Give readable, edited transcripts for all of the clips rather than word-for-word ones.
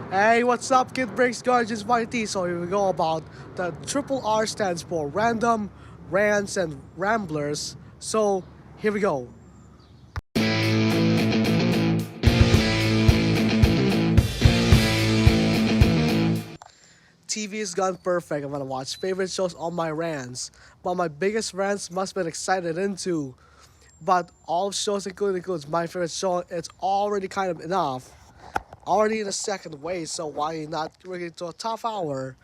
Hey, what's up, Kid Breaks GuardiansYT? So here we go about the triple R stands for Random, Rants, and Ramblers. So here we go. TV has gone perfect. I'm gonna watch favorite shows on my rants, but my biggest rants must be excited into. But all shows includes my favorite show. It's already kind of enough. Already in the second way, so why not bring it to a top hour?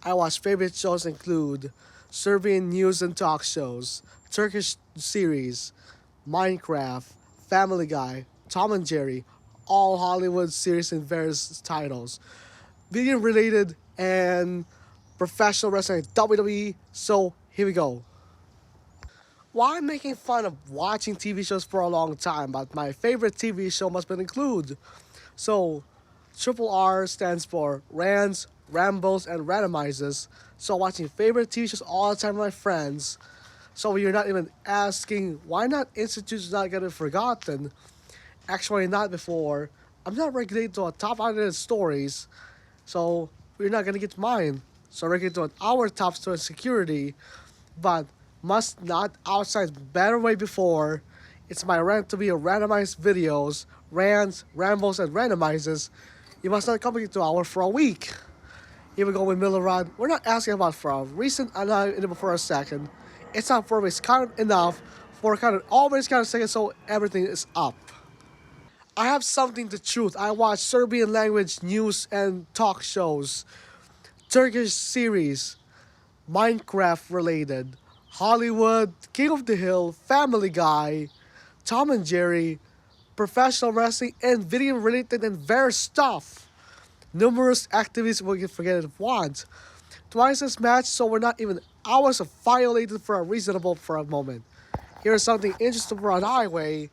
I watch favorite shows include Serbian news and talk shows, Turkish series, Minecraft, Family Guy, Tom and Jerry, all Hollywood series in various titles, video related and professional wrestling WWE. So here we go. Well, I'm making fun of watching TV shows for a long time, but my favorite TV show must include. So, Triple R stands for Rants, Rambles, and Randomizes. So, watching favorite TV shows all the time with my friends. So, you're not even asking why not institutes not getting forgotten. Actually, not before. I'm not regulated to a top 100 stories. So, we're not gonna get mine. So, regulated to our top story security. But must not outside better way before. It's my rant to be a randomized videos, rants, rambles, and randomizes. You must not come to our for a week. Here we go with Millerad. We're not asking about for a recent and for a second. It's not for it's kind of enough for kind of always kind of second, so everything is up. I have something to truth. I watch Serbian language news and talk shows, Turkish series, Minecraft related, Hollywood, King of the Hill, Family Guy, Tom and Jerry, professional wrestling, and video related and various stuff. Numerous activities we can forget if want. Twice as much, so we're not even hours of violated for a reasonable for a moment. Here's something interesting for a highway.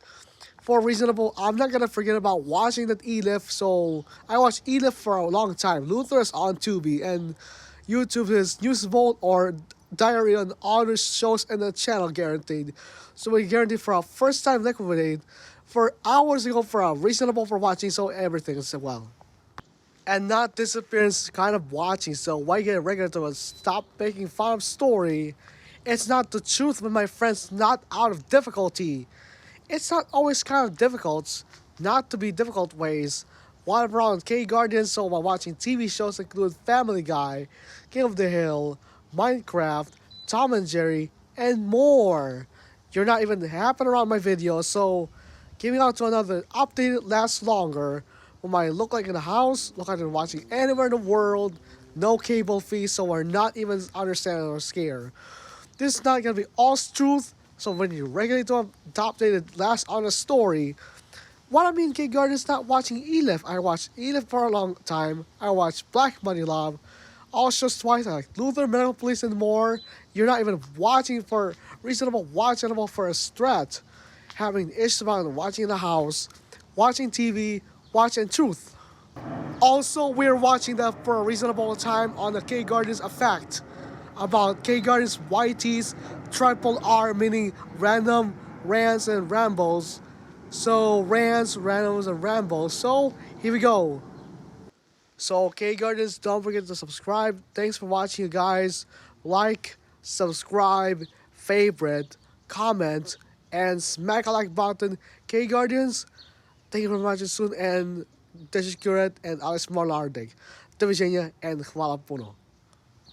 For reasonable, I'm not gonna forget about watching that Elif, so I watched Elif for a long time. Luther is on Tubi, and YouTube is News Vault or Diary on all the shows in the channel guaranteed. So we guarantee for a first time liquidate for hours ago for a reasonable for watching, so everything is well. And not disappearance kind of watching, so why get regular to stop making fun of story? It's not the truth with my friends, not out of difficulty. It's not always kind of difficult, not to be difficult ways. While around KGuardians, so while watching TV shows include Family Guy, King of the Hill, Minecraft, Tom and Jerry, and more. You're not even happen around my videos, so giving out to another update lasts longer. What might look like in the house, look like I'm watching anywhere in the world, no cable fees, so we're not even understanding or scared. This is not gonna be all truth, so when you regulate to top updated last on a story, what I mean, Kid Guard is not watching Elif. I watched Elif for a long time. I watched Black Money Love. All shows twice. I like Luther, Medical Police, and more. You're not even watching for reasonable, watchable for a stretch. Having issues about watching in the house, watching TV, watching truth. Also, we're watching that for a reasonable time on the K Guardians Effect. About K Guardians YT's triple R, meaning random, rants, and rambles. So, rants, randoms, and rambles. So, here we go. So, okay, Guardians, don't forget to subscribe. Thanks for watching, you guys. Like, subscribe, favorite, comment, and smack a like button. Okay, Guardians, thank you very much soon, and Deshicuret and Alex Molardig. Do widzenia and chwala puno.